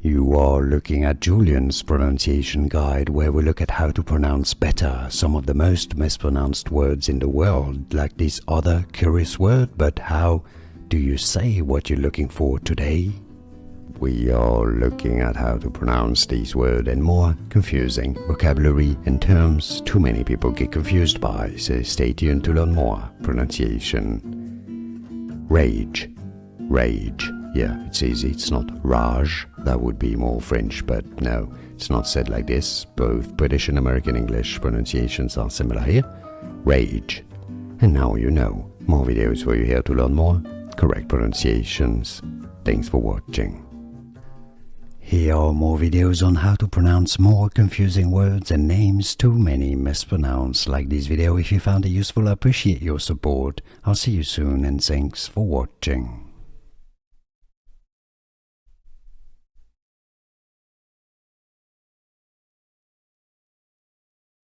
You are looking at Julian's pronunciation guide, where we look at how to pronounce better some of the most mispronounced words in the world, like this other curious word. But how do you say what you're looking for today? We are looking at how to pronounce these words and more confusing vocabulary and terms too many people get confused by, so stay tuned to learn more pronunciation. Rage. Rage. Yeah, it's easy. It's not rage. That would be more French, but no, it's not said like this. Both British and American English pronunciations are similar here. Rage. And now you know. More videos for you here to learn more correct pronunciations. Thanks for watching. Here are more videos on how to pronounce more confusing words and names too many mispronounced. Like this video if you found it useful. I appreciate your support. I'll see you soon and thanks for watching.